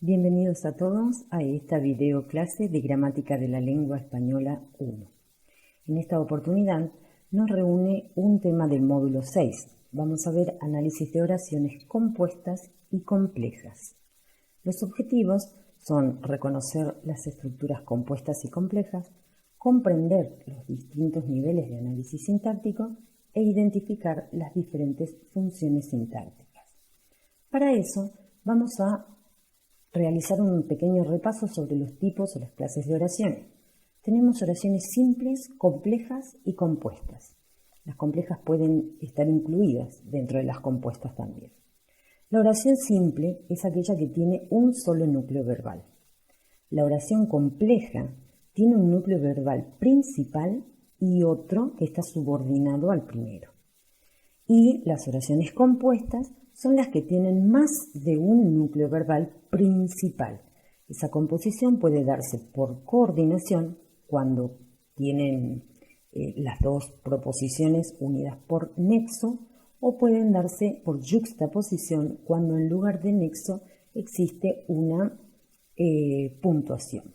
Bienvenidos a todos a esta video clase de Gramática de la Lengua Española 1. En esta oportunidad nos reúne un tema del módulo 6. Vamos a ver análisis de oraciones compuestas y complejas. Los objetivos son reconocer las estructuras compuestas y complejas, comprender los distintos niveles de análisis sintáctico e identificar las diferentes funciones sintácticas. Para eso vamos a realizar un pequeño repaso sobre los tipos o las clases de oraciones. Tenemos oraciones simples, complejas y compuestas. Las complejas pueden estar incluidas dentro de las compuestas también. La oración simple es aquella que tiene un solo núcleo verbal. La oración compleja tiene un núcleo verbal principal y otro que está subordinado al primero. Y las oraciones compuestas son las que tienen más de un núcleo verbal principal. Esa composición puede darse por coordinación cuando tienen las dos proposiciones unidas por nexo, o pueden darse por yuxtaposición cuando en lugar de nexo existe una puntuación.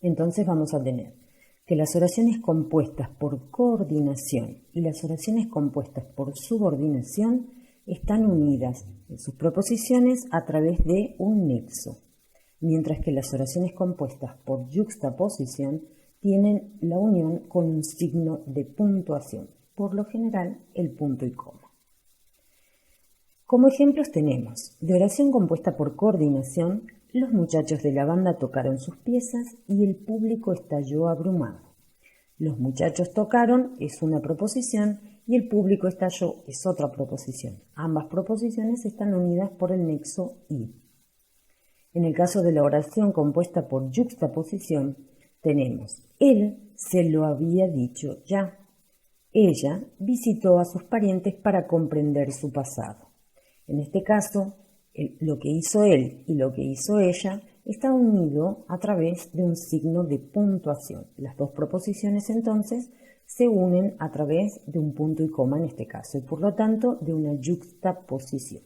Entonces vamos a tener que las oraciones compuestas por coordinación y las oraciones compuestas por subordinación están unidas en sus proposiciones a través de un nexo, mientras que las oraciones compuestas por yuxtaposición tienen la unión con un signo de puntuación, por lo general el punto y coma. Como ejemplos tenemos, de oración compuesta por coordinación, los muchachos de la banda tocaron sus piezas y el público estalló abrumado. Los muchachos tocaron es una proposición y el público estalló es otra proposición. Ambas proposiciones están unidas por el nexo y. En el caso de la oración compuesta por yuxtaposición, tenemos él se lo había dicho ya. Ella visitó a sus parientes para comprender su pasado. En este caso, lo que hizo él y lo que hizo ella está unido a través de un signo de puntuación. Las dos proposiciones entonces se unen a través de un punto y coma en este caso y por lo tanto de una yuxtaposición.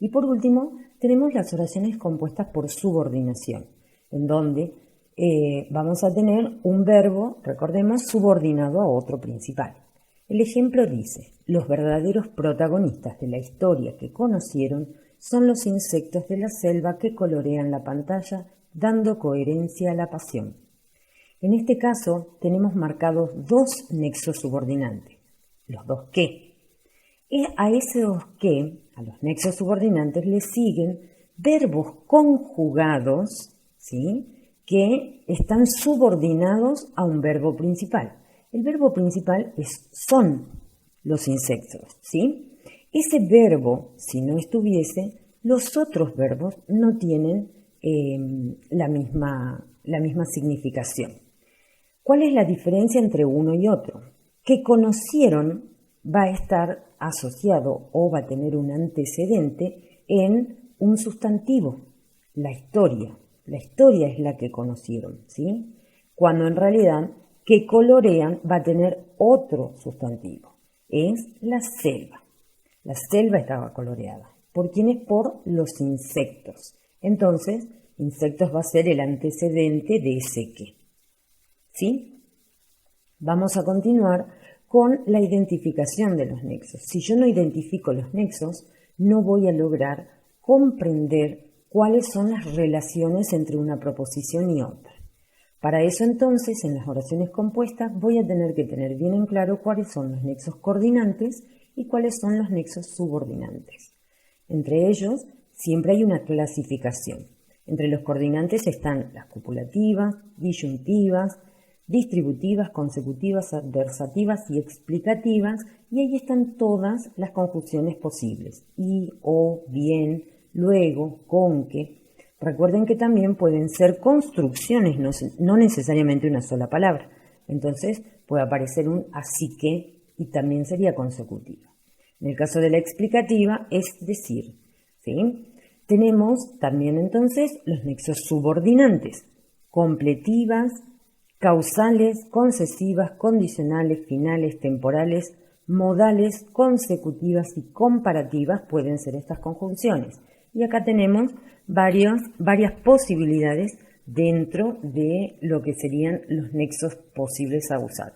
Y por último tenemos las oraciones compuestas por subordinación, en donde vamos a tener un verbo, recordemos, subordinado a otro principal. El ejemplo dice: los verdaderos protagonistas de la historia que conocieron son los insectos de la selva que colorean la pantalla, dando coherencia a la pasión. En este caso tenemos marcados dos nexos subordinantes, los dos que. Y a esos que, a los nexos subordinantes, le siguen verbos conjugados, ¿sí?, que están subordinados a un verbo principal. El verbo principal son los insectos, ¿sí? Ese verbo, si no estuviese, los otros verbos no tienen la misma significación. ¿Cuál es la diferencia entre uno y otro? Que conocieron va a estar asociado o va a tener un antecedente en un sustantivo, la historia. La historia es la que conocieron, ¿sí? Cuando en realidad que colorean va a tener otro sustantivo, es la selva. La selva estaba coloreada. ¿Por quiénes? Por los insectos. Entonces, insectos va a ser el antecedente de ese que. ¿Sí? Vamos a continuar con la identificación de los nexos. Si yo no identifico los nexos, no voy a lograr comprender cuáles son las relaciones entre una proposición y otra. Para eso entonces, en las oraciones compuestas, voy a tener que tener bien en claro cuáles son los nexos coordinantes y cuáles son los nexos subordinantes. Entre ellos, siempre hay una clasificación. Entre los coordinantes están las copulativas, disyuntivas, distributivas, consecutivas, adversativas y explicativas, y ahí están todas las conjunciones posibles: y, o, bien, luego, con que. Recuerden que también pueden ser construcciones, no necesariamente una sola palabra. Entonces puede aparecer un así que y también sería consecutiva. En el caso de la explicativa, es decir, ¿sí? Tenemos también entonces los nexos subordinantes: completivas, causales, concesivas, condicionales, finales, temporales, modales, consecutivas y comparativas pueden ser estas conjunciones. Y acá tenemos varias posibilidades dentro de lo que serían los nexos posibles a usar.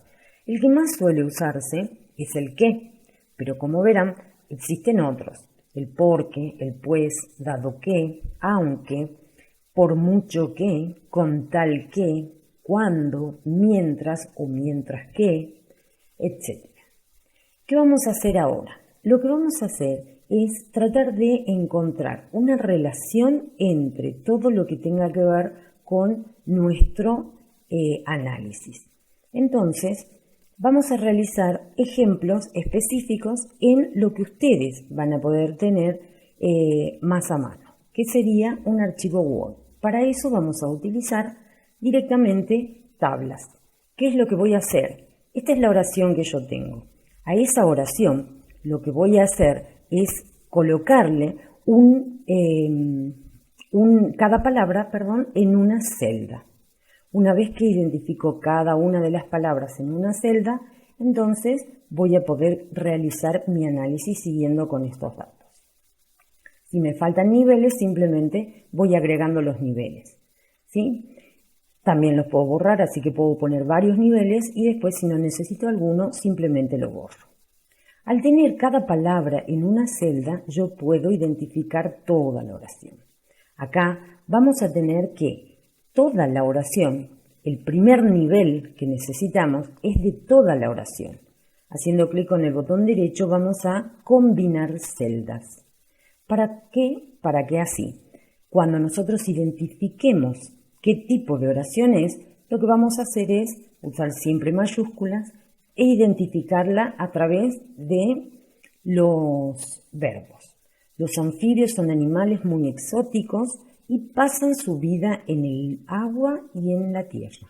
El que más suele usarse es el qué, pero como verán, existen otros. El porque, el pues, dado que, aunque, por mucho que, con tal que, cuando, mientras o mientras que, etc. ¿Qué vamos a hacer ahora? Lo que vamos a hacer es tratar de encontrar una relación entre todo lo que tenga que ver con nuestro análisis. Entonces, vamos a realizar ejemplos específicos en lo que ustedes van a poder tener más a mano, que sería un archivo Word. Para eso vamos a utilizar directamente tablas. ¿Qué es lo que voy a hacer? Esta es la oración que yo tengo. A esa oración lo que voy a hacer es colocarle cada palabra, en una celda. Una vez que identifico cada una de las palabras en una celda, entonces voy a poder realizar mi análisis siguiendo con estos datos. Si me faltan niveles, simplemente voy agregando los niveles, ¿sí? También los puedo borrar, así que puedo poner varios niveles y después, si no necesito alguno, simplemente lo borro. Al tener cada palabra en una celda, yo puedo identificar toda la oración. Acá vamos a tener que toda la oración, el primer nivel que necesitamos es de toda la oración. Haciendo clic con el botón derecho vamos a combinar celdas. ¿Para qué? Para que así, cuando nosotros identifiquemos qué tipo de oración es, lo que vamos a hacer es usar siempre mayúsculas e identificarla a través de los verbos. Los anfibios son animales muy exóticos y pasan su vida en el agua y en la tierra.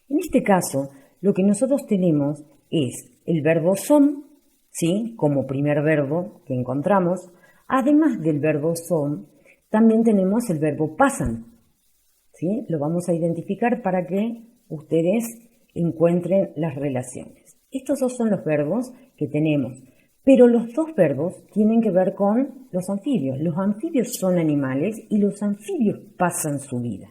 En este caso, lo que nosotros tenemos es el verbo son, ¿sí?, como primer verbo que encontramos. Además del verbo son, también tenemos el verbo pasan, ¿sí? Lo vamos a identificar para que ustedes encuentren las relaciones. Estos dos son los verbos que tenemos, pero los dos verbos tienen que ver con los anfibios. Los anfibios son animales y los anfibios pasan su vida.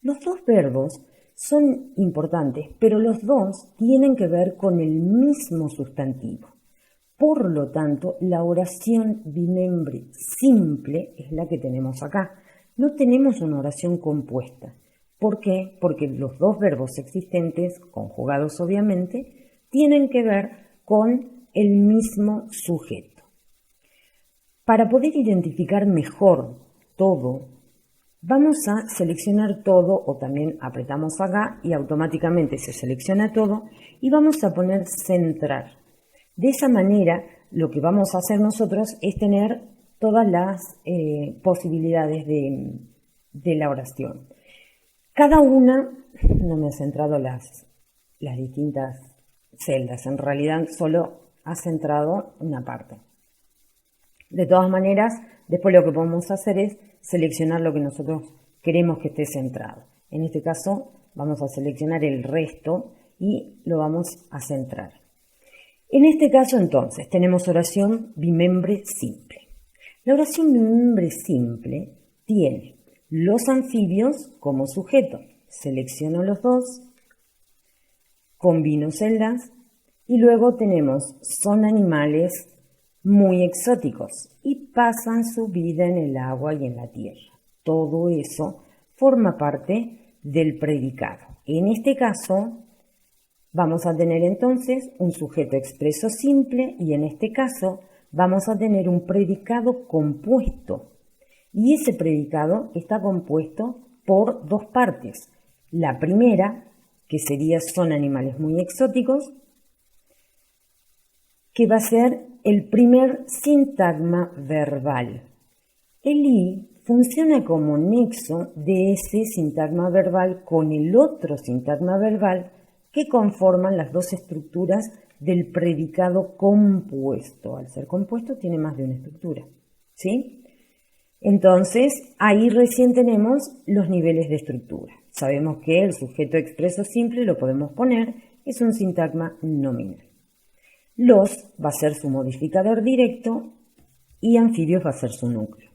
Los dos verbos son importantes, pero los dos tienen que ver con el mismo sustantivo. Por lo tanto, la oración bimembre simple es la que tenemos acá. No tenemos una oración compuesta. ¿Por qué? Porque los dos verbos existentes, conjugados obviamente, tienen que ver con el mismo sujeto. Para poder identificar mejor todo, vamos a seleccionar todo, o también apretamos acá y automáticamente se selecciona todo, y vamos a poner centrar. De esa manera, lo que vamos a hacer nosotros es tener todas las posibilidades de la oración. Cada una, no me ha centrado las distintas celdas, en realidad solo ha centrado una parte. De todas maneras, después lo que podemos hacer es seleccionar lo que nosotros queremos que esté centrado. En este caso, vamos a seleccionar el resto y lo vamos a centrar. En este caso, entonces, tenemos oración bimembre simple. La oración bimembre simple tiene los anfibios como sujeto. Selecciono los dos, combino celdas y luego tenemos son animales muy exóticos y pasan su vida en el agua y en la tierra. Todo eso forma parte del predicado. En este caso, vamos a tener entonces un sujeto expreso simple y en este caso vamos a tener un predicado compuesto. Y ese predicado está compuesto por dos partes. La primera, que sería son animales muy exóticos, que va a ser el primer sintagma verbal. El i funciona como nexo de ese sintagma verbal con el otro sintagma verbal que conforman las dos estructuras del predicado compuesto. Al ser compuesto tiene más de una estructura, ¿sí? Entonces, ahí recién tenemos los niveles de estructura. Sabemos que el sujeto expreso simple lo podemos poner, es un sintagma nominal. Los va a ser su modificador directo y anfibios va a ser su núcleo.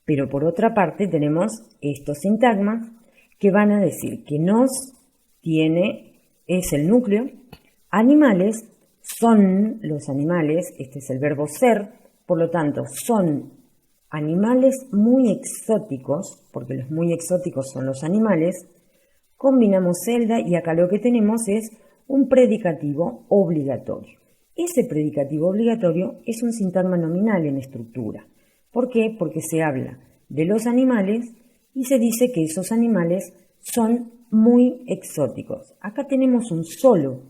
Pero por otra parte tenemos estos sintagmas que van a decir que nos es el núcleo, animales son los animales, este es el verbo ser, por lo tanto son animales muy exóticos, porque los muy exóticos son los animales, combinamos celda y acá lo que tenemos es un predicativo obligatorio. Ese predicativo obligatorio es un sintagma nominal en estructura. ¿Por qué? Porque se habla de los animales y se dice que esos animales son muy exóticos. Acá tenemos un solo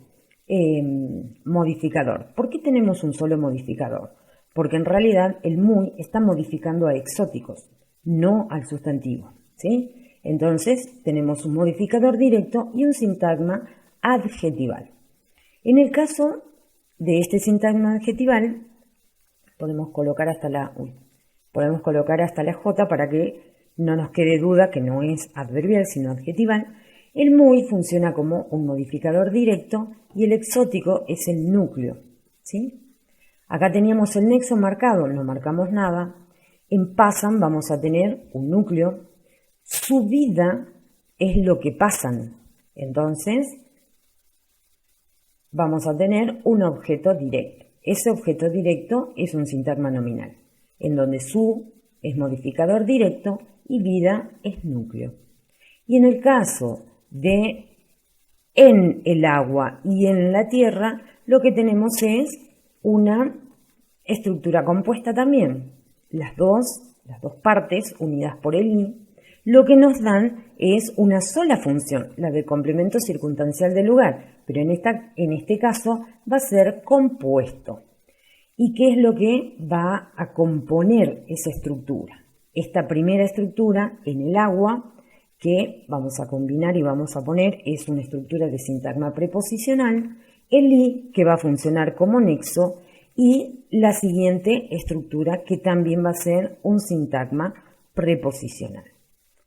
modificador. ¿Por qué tenemos un solo modificador? Porque en realidad el muy está modificando a exóticos, no al sustantivo, ¿sí? Entonces tenemos un modificador directo y un sintagma adjetival. En el caso de este sintagma adjetival, podemos colocar hasta la J para que no nos quede duda que no es adverbial sino adjetival. El muy funciona como un modificador directo y el exótico es el núcleo, ¿sí? Acá teníamos el nexo marcado, no marcamos nada. En pasan vamos a tener un núcleo. Su vida es lo que pasan. Entonces vamos a tener un objeto directo. Ese objeto directo es un sintagma nominal, en donde su es modificador directo y vida es núcleo. Y en el caso de en el agua y en la tierra, lo que tenemos es una estructura compuesta también. Las dos partes unidas por el i, lo que nos dan es una sola función, la del complemento circunstancial del lugar, pero en este caso va a ser compuesto. ¿Y qué es lo que va a componer esa estructura? Esta primera estructura en el agua, que vamos a combinar y vamos a poner, es una estructura de sintagma preposicional, el i, que va a funcionar como nexo, y la siguiente estructura, que también va a ser un sintagma preposicional.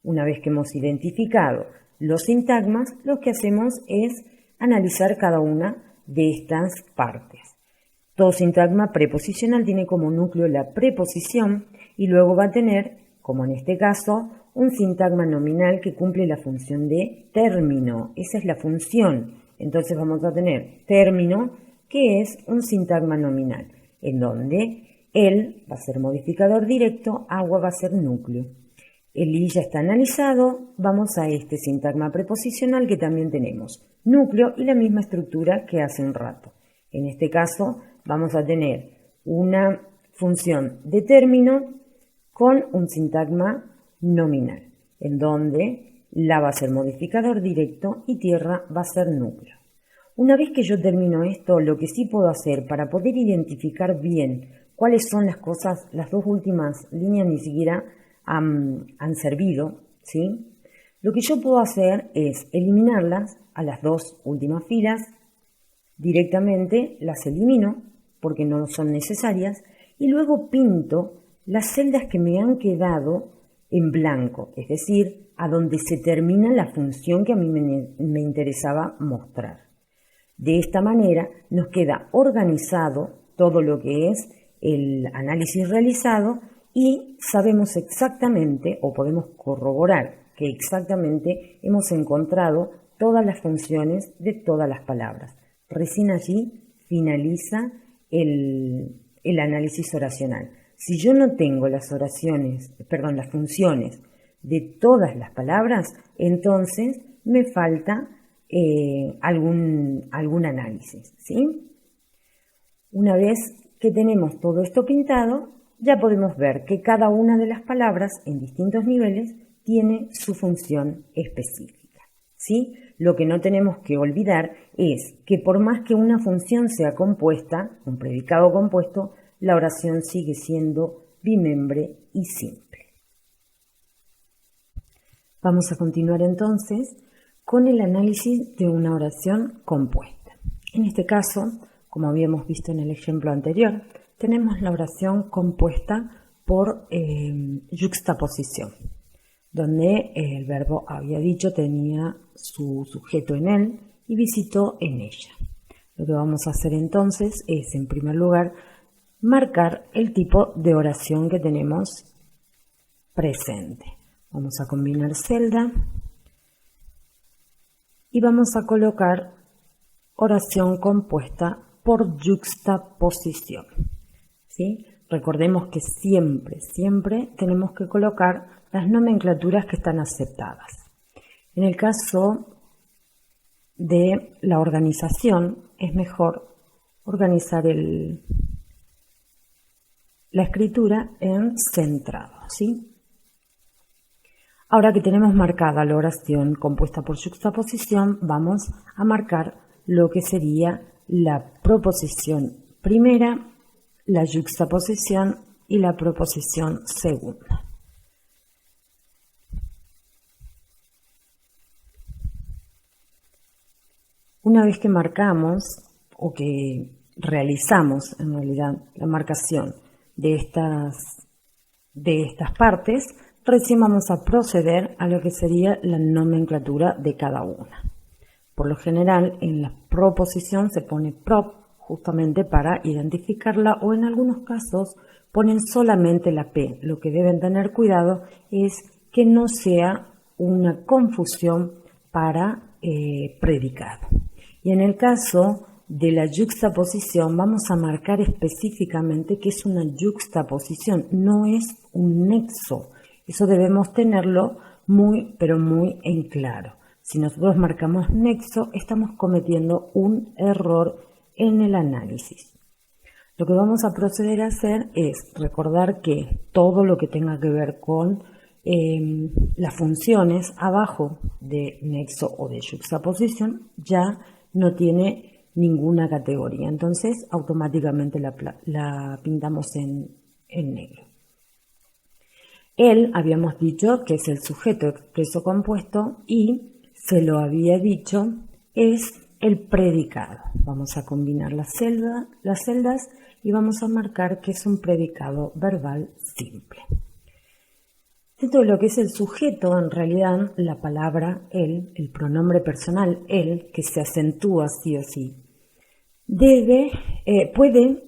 Una vez que hemos identificado los sintagmas, lo que hacemos es analizar cada una de estas partes. Todo sintagma preposicional tiene como núcleo la preposición y luego va a tener, como en este caso, un sintagma nominal que cumple la función de término. Esa es la función. Entonces vamos a tener término, que es un sintagma nominal, en donde el va a ser modificador directo, agua va a ser núcleo. El i ya está analizado, vamos a este sintagma preposicional que también tenemos núcleo y la misma estructura que hace un rato. En este caso vamos a tener una función de término con un sintagma nominal, en donde la va a ser modificador directo y tierra va a ser núcleo. Una vez que yo termino esto, lo que sí puedo hacer para poder identificar bien cuáles son las cosas, las dos últimas líneas ni siquiera han servido, ¿sí? Lo que yo puedo hacer es eliminarlas a las dos últimas filas, directamente las elimino porque no son necesarias y luego pinto las celdas que me han quedado en blanco, es decir, a donde se termina la función que a mí me interesaba mostrar. De esta manera nos queda organizado todo lo que es el análisis realizado y sabemos exactamente o podemos corroborar que exactamente hemos encontrado todas las funciones de todas las palabras. Recién allí finaliza el análisis oracional. Si yo no tengo las funciones de todas las palabras, entonces me falta algún análisis, ¿sí? Una vez que tenemos todo esto pintado, ya podemos ver que cada una de las palabras en distintos niveles tiene su función específica, ¿sí? Lo que no tenemos que olvidar es que por más que una función sea compuesta, un predicado compuesto, la oración sigue siendo bimembre y simple. Vamos a continuar entonces con el análisis de una oración compuesta. En este caso, como habíamos visto en el ejemplo anterior, tenemos la oración compuesta por yuxtaposición, donde el verbo había dicho tenía su sujeto en él y visitó en ella. Lo que vamos a hacer entonces es, en primer lugar, marcar el tipo de oración que tenemos presente. Vamos a combinar celda y vamos a colocar oración compuesta por yuxtaposición, ¿sí? Recordemos que siempre tenemos que colocar las nomenclaturas que están aceptadas. En el caso de la organización, es mejor organizar la escritura en centrado, ¿sí? Ahora que tenemos marcada la oración compuesta por yuxtaposición, vamos a marcar lo que sería la proposición primera, la yuxtaposición y la proposición segunda. Una vez que marcamos o que realizamos en realidad la marcación de estas partes, recién vamos a proceder a lo que sería la nomenclatura de cada una. Por lo general, en la proposición se pone prop justamente para identificarla, o en algunos casos ponen solamente la P. Lo que deben tener cuidado es que no sea una confusión para predicado. Y en el caso de la yuxtaposición vamos a marcar específicamente que es una yuxtaposición, no es un nexo. Eso debemos tenerlo muy, pero muy en claro. Si nosotros marcamos nexo, estamos cometiendo un error en el análisis. Lo que vamos a proceder a hacer es recordar que todo lo que tenga que ver con las funciones abajo de nexo o de yuxtaposición ya no tiene ninguna categoría. Entonces, automáticamente la pintamos en negro. Él, habíamos dicho que es el sujeto expreso compuesto y se lo había dicho, es el predicado. Vamos a combinar las celdas y vamos a marcar que es un predicado verbal simple. Dentro de lo que es el sujeto, en realidad, la palabra él, el pronombre personal él, que se acentúa sí o sí, puede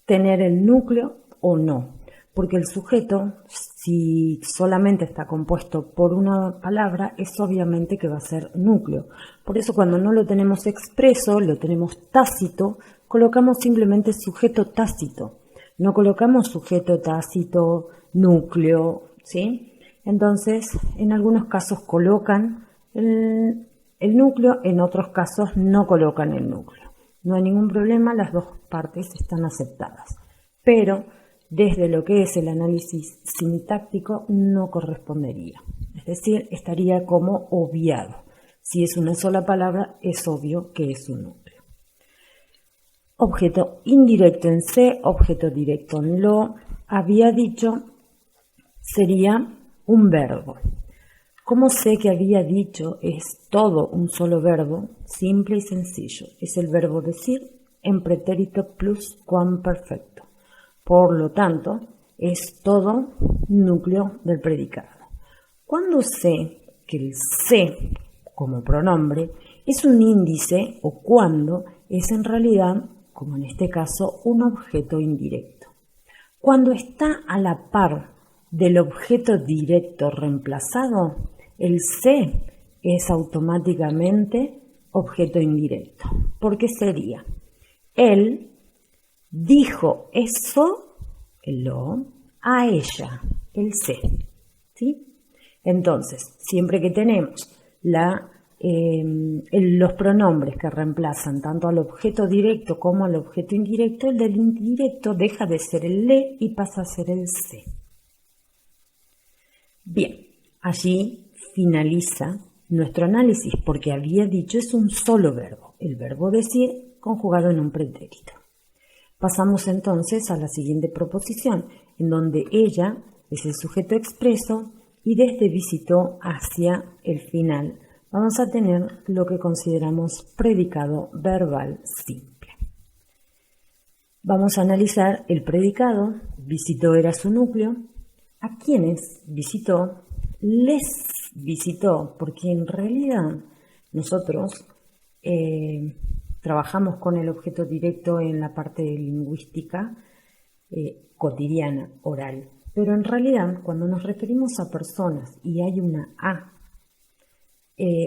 tener el núcleo o no, porque el sujeto, si solamente está compuesto por una palabra, es obviamente que va a ser núcleo. Por eso cuando no lo tenemos expreso, lo tenemos tácito, colocamos simplemente sujeto tácito. No colocamos sujeto tácito, núcleo, ¿sí? Entonces, en algunos casos colocan el núcleo, en otros casos no colocan el núcleo. No hay ningún problema, las dos partes están aceptadas. Pero desde lo que es el análisis sintáctico no correspondería. Es decir, estaría como obviado. Si es una sola palabra, es obvio que es un núcleo. Objeto indirecto en C, objeto directo en lo, había dicho, sería un verbo. ¿Cómo sé que había dicho? Es todo un solo verbo, simple y sencillo. Es el verbo decir en pretérito pluscuamperfecto. Por lo tanto, es todo núcleo del predicado. Cuando sé que el sé como pronombre es un índice o cuando es en realidad, como en este caso, un objeto indirecto. Cuando está a la par del objeto directo reemplazado, el sé es automáticamente objeto indirecto. ¿Por qué sería? Él dijo eso, el lo, a ella, el sé, ¿sí? Entonces, siempre que tenemos los pronombres que reemplazan tanto al objeto directo como al objeto indirecto, el del indirecto deja de ser el le y pasa a ser el sé. Bien, allí finaliza nuestro análisis porque había dicho es un solo verbo, el verbo decir conjugado en un pretérito. Pasamos entonces a la siguiente proposición, en donde ella es el sujeto expreso y desde visitó hacia el final vamos a tener lo que consideramos predicado verbal simple. Vamos a analizar el predicado, visitó era su núcleo, a quienes visitó, les visitó, porque en realidad nosotros trabajamos con el objeto directo en la parte lingüística cotidiana, oral. Pero en realidad, cuando nos referimos a personas y hay una a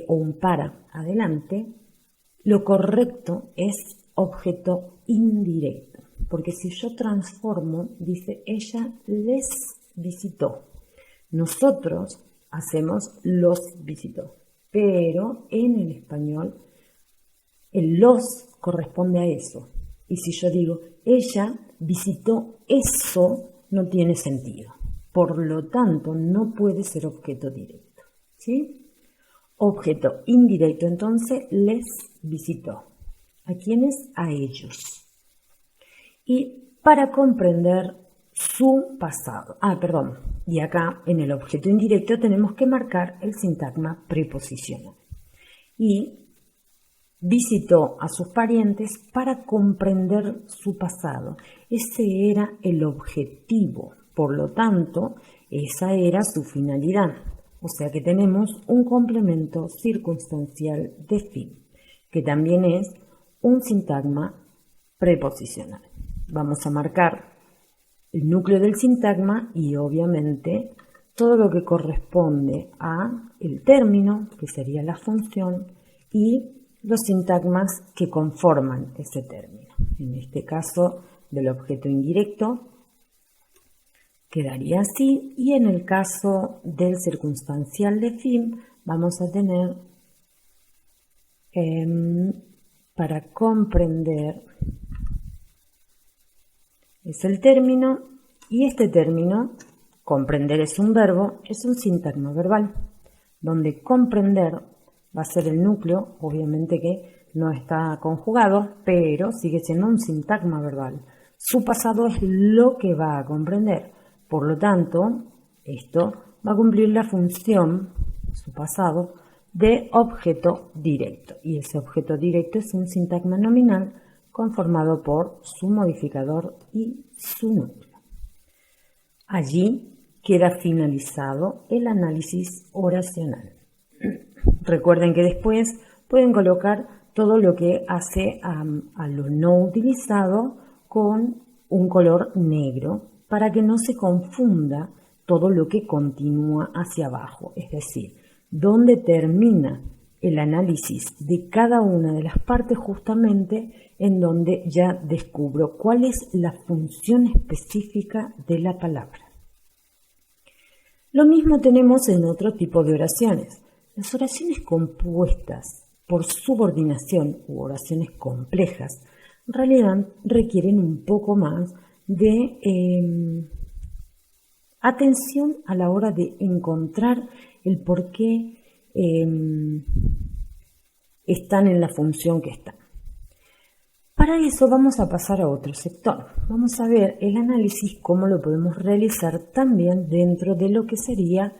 o un para adelante, lo correcto es objeto indirecto. Porque si yo transformo, dice ella les visitó. Nosotros hacemos los visitó. Pero en el español el los corresponde a eso. Y si yo digo ella visitó eso, no tiene sentido. Por lo tanto, no puede ser objeto directo. ¿Sí? Objeto indirecto, entonces, les visitó. ¿A quiénes? A ellos. Y para comprender su pasado. Y acá en el objeto indirecto tenemos que marcar el sintagma preposicional. Y visitó a sus parientes para comprender su pasado. Ese era el objetivo. Por lo tanto, esa era su finalidad. O sea que tenemos un complemento circunstancial de fin, que también es un sintagma preposicional. Vamos a marcar el núcleo del sintagma y obviamente todo lo que corresponde a el término, que sería la función, y los sintagmas que conforman ese término. En este caso del objeto indirecto quedaría así, y en el caso del circunstancial de fin vamos a tener para comprender es el término, y este término, comprender es un verbo, es un sintagma verbal, donde comprender va a ser el núcleo, obviamente que no está conjugado, pero sigue siendo un sintagma verbal. Su pasado es lo que va a comprender. Por lo tanto, esto va a cumplir la función, su pasado, de objeto directo. Y ese objeto directo es un sintagma nominal conformado por su modificador y su núcleo. Allí queda finalizado el análisis oracional. Recuerden que después pueden colocar todo lo que hace a lo no utilizado con un color negro para que no se confunda todo lo que continúa hacia abajo. Es decir, donde termina el análisis de cada una de las partes, justamente en donde ya descubro cuál es la función específica de la palabra. Lo mismo tenemos en otro tipo de oraciones. Las oraciones compuestas por subordinación u oraciones complejas en realidad requieren un poco más de atención a la hora de encontrar el por qué están en la función que están. Para eso vamos a pasar a otro sector. Vamos a ver el análisis, cómo lo podemos realizar también dentro de lo que sería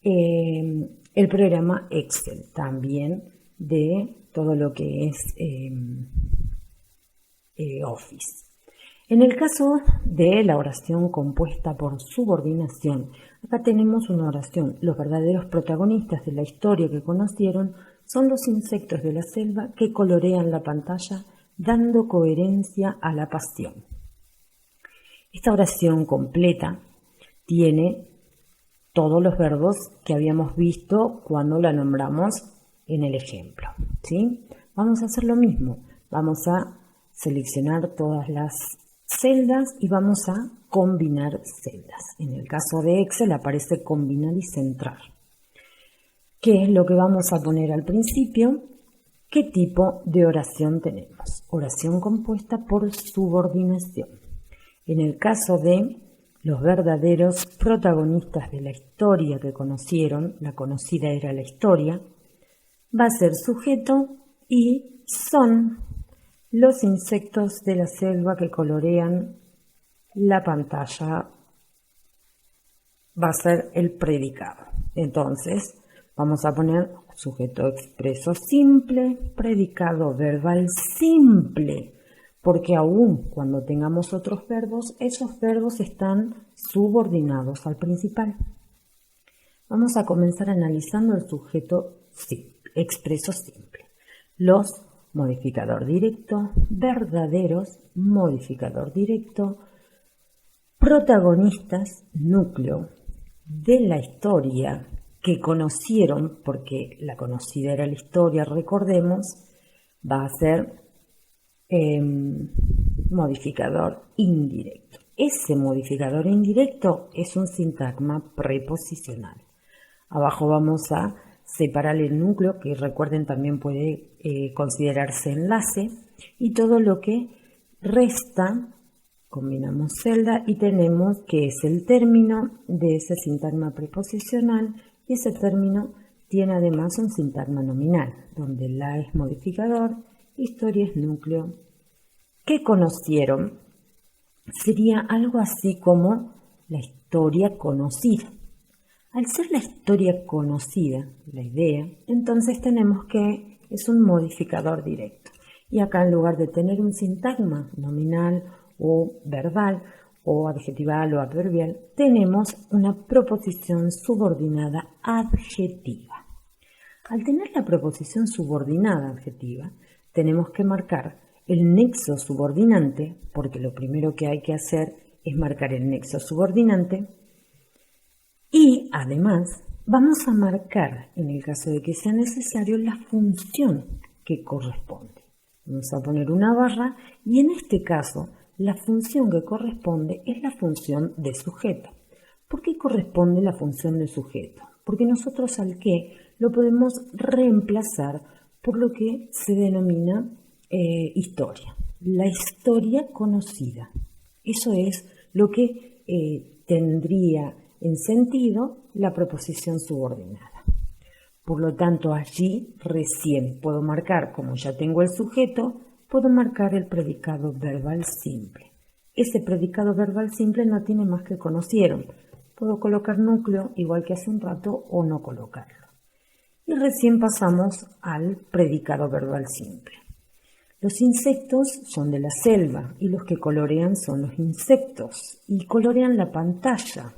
el programa Excel, también de todo lo que es Office. En el caso de la oración compuesta por subordinación, acá tenemos una oración. Los verdaderos protagonistas de la historia que conocieron son los insectos de la selva que colorean la pantalla dando coherencia a la pasión. Esta oración completa tiene todos los verbos que habíamos visto cuando la nombramos en el ejemplo, ¿sí? Vamos a hacer lo mismo. Vamos a seleccionar todas las celdas y vamos a combinar celdas. En el caso de Excel aparece combinar y centrar. ¿Qué es lo que vamos a poner al principio? ¿Qué tipo de oración tenemos? Oración compuesta por subordinación. En el caso de los verdaderos protagonistas de la historia que conocieron, la conocida era la historia, va a ser sujeto y son los insectos de la selva que colorean la pantalla, va a ser el predicado. Entonces, vamos a poner sujeto expreso simple, predicado verbal simple, porque aún cuando tengamos otros verbos, esos verbos están subordinados al principal. Vamos a comenzar analizando el sujeto expreso simple. Los modificador directo, verdaderos, modificador directo, protagonistas, núcleo de la historia que conocieron, porque la conocida era la historia, recordemos, va a ser modificador indirecto. Ese modificador indirecto es un sintagma preposicional. Abajo vamos a separar el núcleo, que recuerden también puede considerarse enlace, y todo lo que resta, combinamos celda y tenemos que es el término de ese sintagma preposicional, y ese término tiene además un sintagma nominal, donde la es modificador, historia es núcleo. ¿Qué conocieron? Sería algo así como la historia conocida. Al ser la historia conocida, la idea, entonces tenemos que es un modificador directo. Y acá en lugar de tener un sintagma nominal o verbal o adjetival o adverbial, tenemos una proposición subordinada adjetiva. Al tener la proposición subordinada adjetiva, tenemos que marcar el nexo subordinante, porque lo primero que hay que hacer es marcar el nexo subordinante, y además vamos a marcar, en el caso de que sea necesario, la función que corresponde. Vamos a poner una barra y en este caso la función que corresponde es la función de sujeto. ¿Por qué corresponde la función de sujeto? Porque nosotros al qué lo podemos reemplazar por lo que se denomina historia. La historia conocida. Eso es lo que tendría en sentido la proposición subordinada. Por lo tanto, allí recién puedo marcar, como ya tengo el sujeto, puedo marcar el predicado verbal simple. Ese predicado verbal simple no tiene más que conocieron. Puedo colocar núcleo, igual que hace un rato, o no colocarlo. Y recién pasamos al predicado verbal simple. Los insectos son de la selva y los que colorean son los insectos y colorean la pantalla.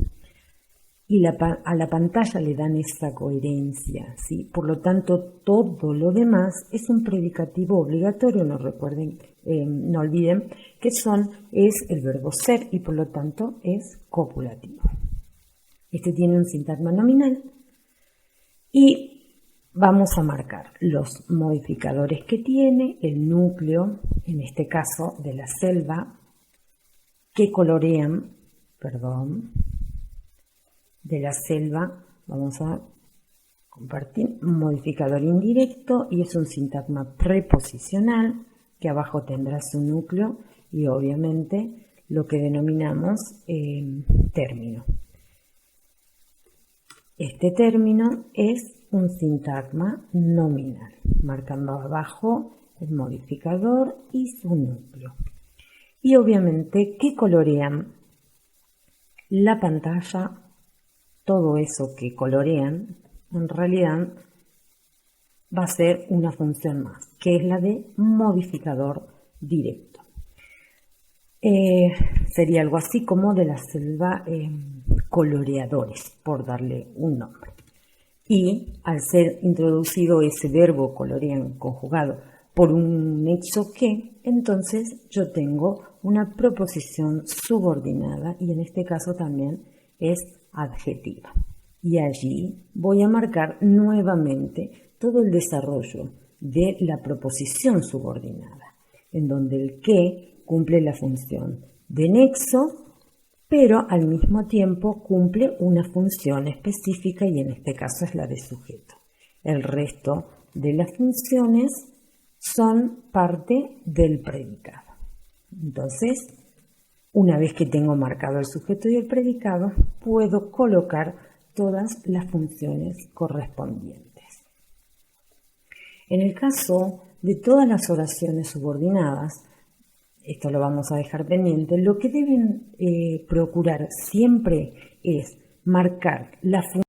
Y a la pantalla le dan esa coherencia, ¿sí? Por lo tanto, todo lo demás es un predicativo obligatorio, no olviden que es el verbo ser y por lo tanto es copulativo. Este tiene un sintagma nominal y vamos a marcar los modificadores que tiene, el núcleo, en este caso de la selva, que colorean, de la selva, vamos a compartir un modificador indirecto y es un sintagma preposicional que abajo tendrá su núcleo y obviamente lo que denominamos término. Este término es un sintagma nominal, marcando abajo el modificador y su núcleo. Y obviamente, ¿qué colorean? La pantalla. Todo eso que colorean, en realidad va a ser una función más, que es la de modificador directo. Sería algo así como de la selva coloreadores, por darle un nombre. Y al ser introducido ese verbo colorean conjugado por un nexo que, entonces yo tengo una proposición subordinada y en este caso también es adjetiva. Y allí voy a marcar nuevamente todo el desarrollo de la proposición subordinada, en donde el que cumple la función de nexo, pero al mismo tiempo cumple una función específica y en este caso es la de sujeto. El resto de las funciones son parte del predicado. Entonces, una vez que tengo marcado el sujeto y el predicado, puedo colocar todas las funciones correspondientes. En el caso de todas las oraciones subordinadas, esto lo vamos a dejar pendiente, lo que deben procurar siempre es marcar la función